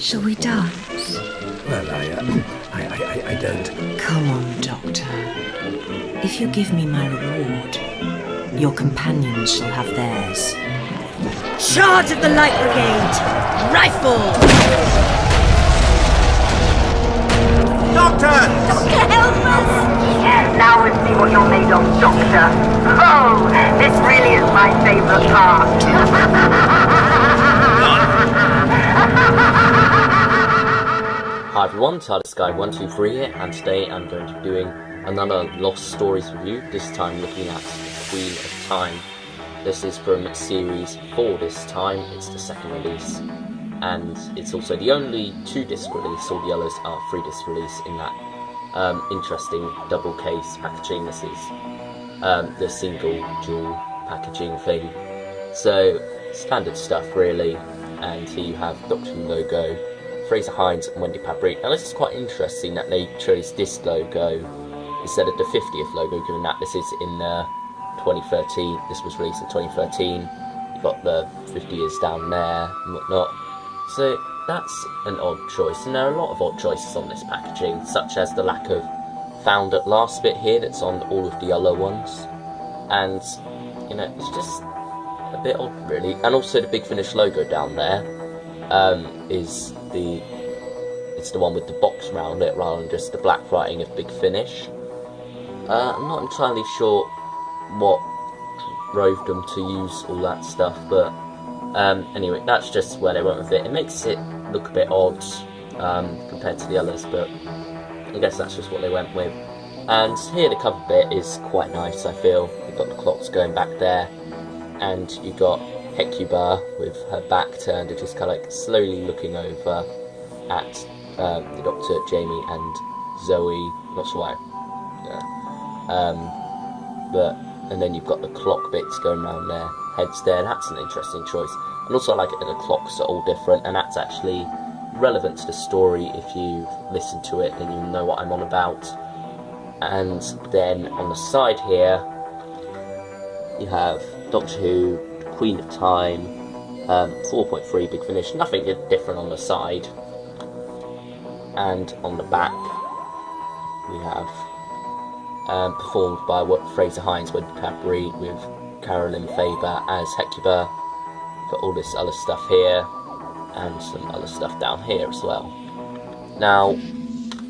Shall we dance? Well, I don't... Come on, Doctor. If you give me my reward, your companions shall have theirs. Charge of the Light Brigade! Rifle! Doctor! Doctor, help us! Yes, now we'll see what you're made of, Doctor. Oh, this really is my favourite part. Hi everyone, TARDIS Guy 123 here, and today I'm going to be doing another Lost Stories review, this time looking at Queen of Time. This is from Series 4 this time, it's the second release, and it's also the only 2-disc release. All the others are 3-disc release in that interesting double case packaging. This is the single dual packaging thing, so standard stuff really. And here you have Doctor Who logo, Fraser Hines and Wendy Pabrik. Now this is quite interesting that they chose this logo instead of the 50th logo, given that this is in 2013, this was released in 2013, you've got the 50 years down there and whatnot, so that's an odd choice. And there are a lot of odd choices on this packaging, such as the lack of found at last bit here that's on all of the other ones, and you know, it's just a bit odd really. And also the Big Finish logo down there is it's the one with the box around it rather than just the black writing of Big Finish. I'm not entirely sure what drove them to use all that stuff, but anyway, that's just where they went with it. It makes it look a bit odd compared to the others, but I guess that's just what they went with. And here the cover bit is quite nice, I feel. You've got the clocks going back there, and you've got Hecuba with her back turned and just kind of like slowly looking over at the Doctor, Jamie and Zoe, not sure why. And then you've got the clock bits going around their heads there. That's an interesting choice. And also I like it that the clocks are all different, and that's actually relevant to the story. If you listen to it, then you'll know what I'm on about. And then on the side here, you have Doctor Who, Queen of Time, 4.3 Big Finish, nothing different on the side. And on the back, we have performed by Fraser Hines, Wendy Pabrik, with Carolyn Faber as Hecuba. Got all this other stuff here, and some other stuff down here as well. Now,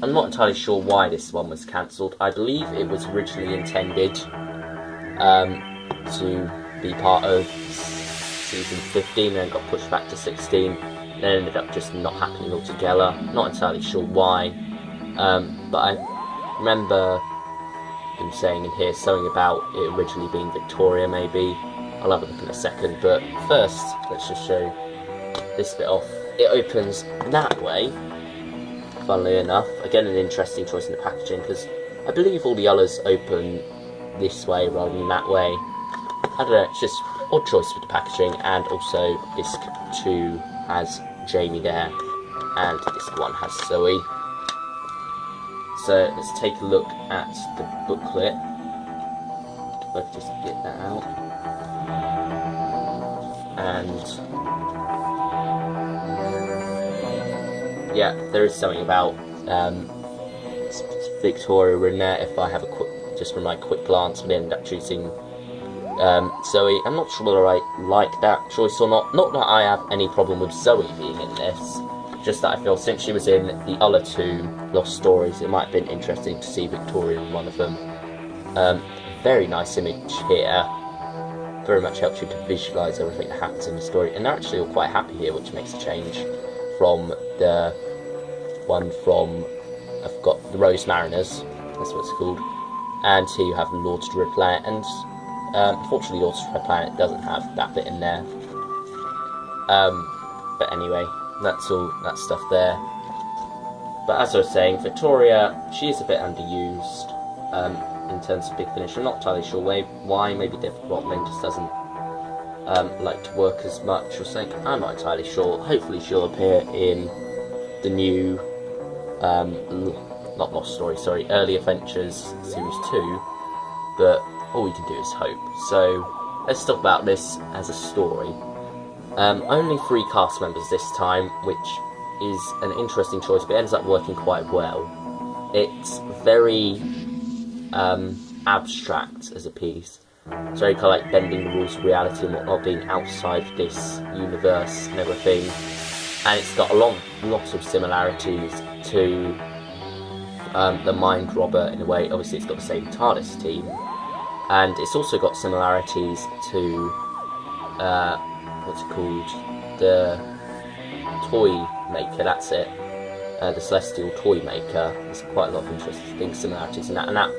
I'm not entirely sure why this one was cancelled. I believe it was originally intended to be part of season 15, and got pushed back to 16, and ended up just not happening altogether. Not entirely sure why, but I remember him saying in here something about it originally being Victoria, maybe. I'll have a look in a second, but first let's just show this bit off. It opens that way, funnily enough. Again, an interesting choice in the packaging, because I believe all the others open this way rather than that way. I don't know, it's just odd choice with the packaging. And also disc 2 has Jamie there, and disc 1 has Zoe. So let's take a look at the booklet. Let's just get that out. And yeah, there is something about Victoria in there. If I have a quick, just from my quick glance, we end up choosing Zoe. I'm not sure whether I like that choice or not. Not that I have any problem with Zoe being in this, just that I feel since she was in the other 2 Lost Stories, it might have been interesting to see Victoria in one of them. Very nice image here. Very much helps you to visualise everything that happens in the story. And they're actually all quite happy here, which makes a change from the one from, I forgot, the Rose Mariners, that's what it's called. And here you have Lords of the Red Planet, and unfortunately Lords of the Red Planet doesn't have that bit in there. But anyway, that's all that stuff there. But as I was saying, Victoria, she is a bit underused in terms of Big Finish. I'm not entirely sure why. Maybe David Watling just doesn't like to work as much or something. I'm not entirely sure. Hopefully she'll appear in the new not Lost Story, sorry, Early Adventures Series 2, but all we can do is hope. So let's talk about this as a story. Only 3 cast members this time, which is an interesting choice, but it ends up working quite well. It's very abstract as a piece. It's very kind of like bending the rules of reality and whatnot, being outside this universe and everything. And it's got a lot of similarities to the Mind Robber in a way. Obviously, it's got the same TARDIS team, and it's also got similarities to what's it called? The toy maker. That's it. The Celestial Toy Maker. There's quite a lot of interesting similarities in that, and that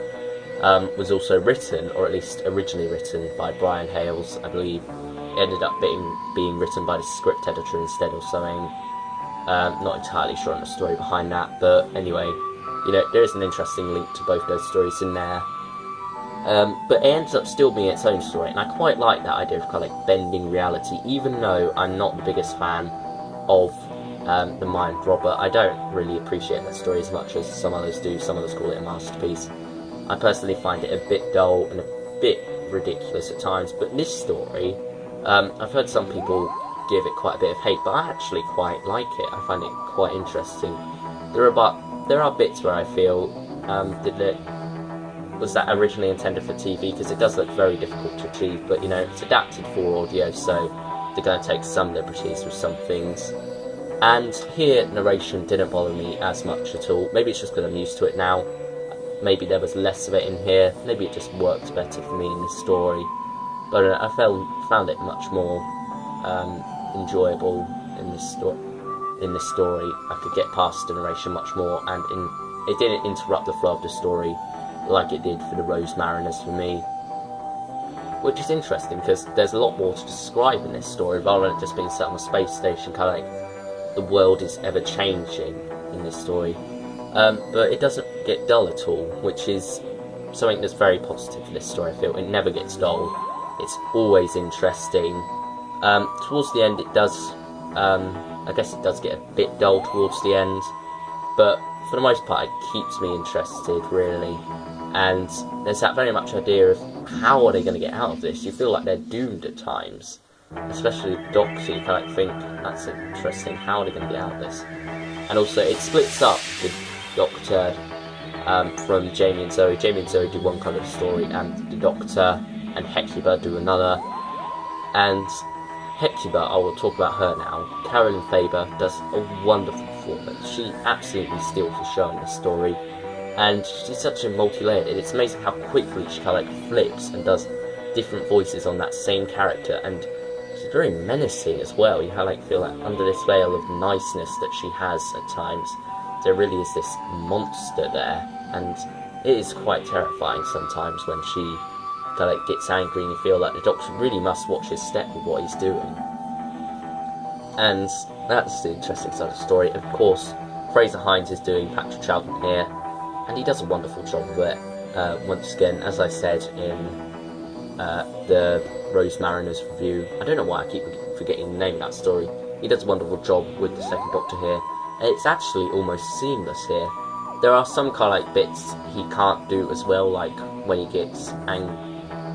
was also written, or at least originally written, by Brian Hales, I believe. It ended up being written by the script editor instead or something. Not entirely sure on the story behind that, but anyway, there is an interesting link to both those stories in there. But it ends up still being its own story, and I quite like that idea of kind of like bending reality, even though I'm not the biggest fan of the Mind Robber. I don't really appreciate that story as much as some others do. Some others call it a masterpiece. I personally find it a bit dull and a bit ridiculous at times, but this story, I've heard some people give it quite a bit of hate, but I actually quite like it. I find it quite interesting. There are bits where I feel, was that originally intended for TV, because it does look very difficult to achieve, but it's adapted for audio, so they're going to take some liberties with some things. And here, narration didn't bother me as much at all. Maybe it's just because I'm used to it now. Maybe there was less of it in here. Maybe it just works better for me in this story. But I found it much more enjoyable in this story. I could get past the narration much more, and it didn't interrupt the flow of the story like it did for the Rose Mariners for me. Which is interesting, because there's a lot more to describe in this story, rather than it just being set on a space station, kind of like the world is ever changing in this story. But it doesn't get dull at all, which is something that's very positive for this story, I feel. It never gets dull. It's always interesting. Towards the end it does, I guess it does get a bit dull towards the end, but for the most part it keeps me interested, really. And there's that very much idea of how are they going to get out of this. You feel like they're doomed at times, especially the Doctor. You kind of think, that's interesting, how are they going to get out of this? And also it splits up the Doctor from Jamie and Zoe. Jamie and Zoe do one kind of story, and the Doctor and Hecuba do another. And Hecuba, I will talk about her now. Carolyn Faber does a wonderful performance. She absolutely steals the show in this story, and she's such a multi-layered. It's amazing how quickly she kind of like flips and does different voices on that same character, and she's very menacing as well. You kind of like feel like under this veil of niceness that she has at times, there really is this monster there, and it is quite terrifying sometimes when she kind of like gets angry, and you feel like the Doctor really must watch his step with what he's doing. And that's the interesting side of the story. Of course, Fraser Hines is doing Patrick Troughton here, and he does a wonderful job of it. Once again, as I said in the Rose Mariners review, I don't know why I keep forgetting the name of that story. He does a wonderful job with the second Doctor here, and it's actually almost seamless here. There are some kind of like bits he can't do as well, like when he gets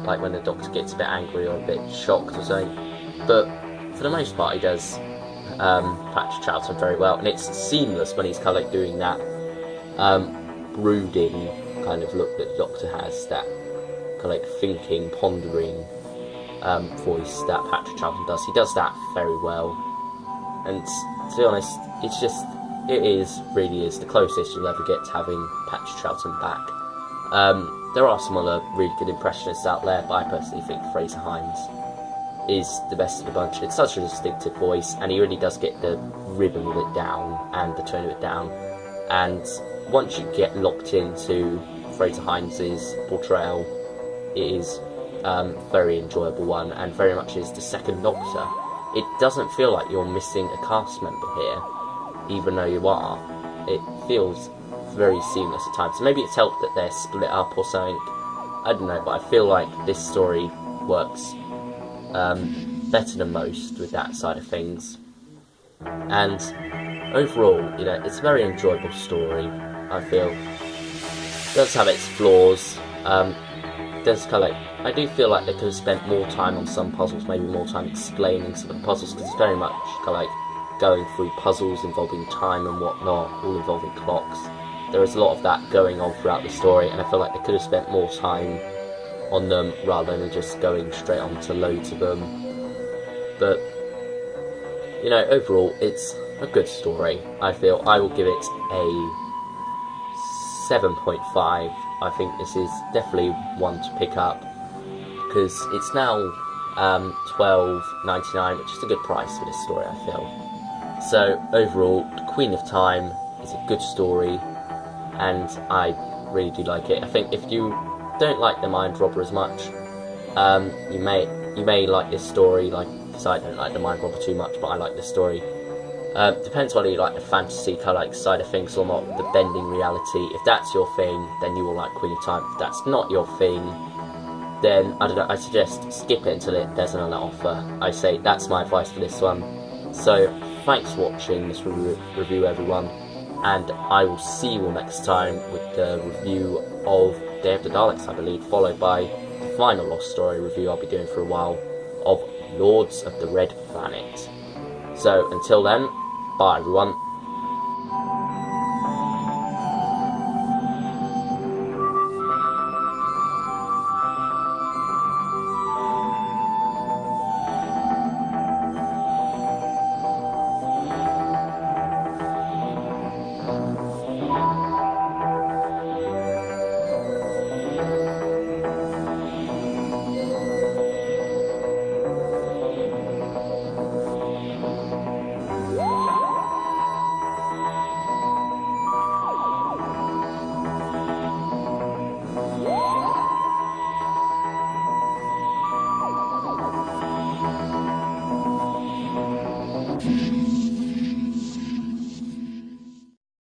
like when the Doctor gets a bit angry or a bit shocked or something. But for the most part, he does Patrick Troughton very well, and it's seamless when he's kind of like doing that brooding kind of look that the Doctor has, that kind of like thinking, pondering voice that Patrick Troughton does. He does that very well, and to be honest, really is the closest you'll ever get to having Patrick Troughton back. There are some other really good impressionists out there, but I personally think Fraser Hines is the best of the bunch. It's such a distinctive voice, and he really does get the rhythm of it down and the tone of it down. And once you get locked into Fraser Hines' portrayal, it is a very enjoyable one, and very much is the second Doctor. It doesn't feel like you're missing a cast member here, even though you are. It feels very seamless at times. So maybe it's helped that they're split up or something. I don't know, but I feel like this story works better than most with that side of things. And overall, it's a very enjoyable story, I feel. It does have its flaws. I do feel like they could have spent more time on some puzzles, maybe more time explaining some of the puzzles, because it's very much kind of like going through puzzles involving time and whatnot, all involving clocks. There is a lot of that going on throughout the story, and I feel like they could have spent more time on them rather than just going straight on to loads of them. But, you know, overall, it's a good story. I feel I will give it a 7.5. I think this is definitely one to pick up, because it's now $12.99, which is a good price for this story, I feel. So overall, The Queen of Time is a good story, and I really do like it. I think if you don't like The Mind Robber as much, you may like this story, like, because I don't like The Mind Robber too much, but I like this story. Depends whether you like the fantasy kind of like side of things or not, the bending reality. If that's your thing, then you will like Queen of Time. If that's not your thing, then I don't know, I suggest skip it until there's another offer. I say that's my advice for this one. So thanks for watching this review everyone, and I will see you all next time with the review of Day of the Daleks, I believe, followed by the final Lost Story review I'll be doing for a while of Lords of the Red Planet. So until then, bye everyone.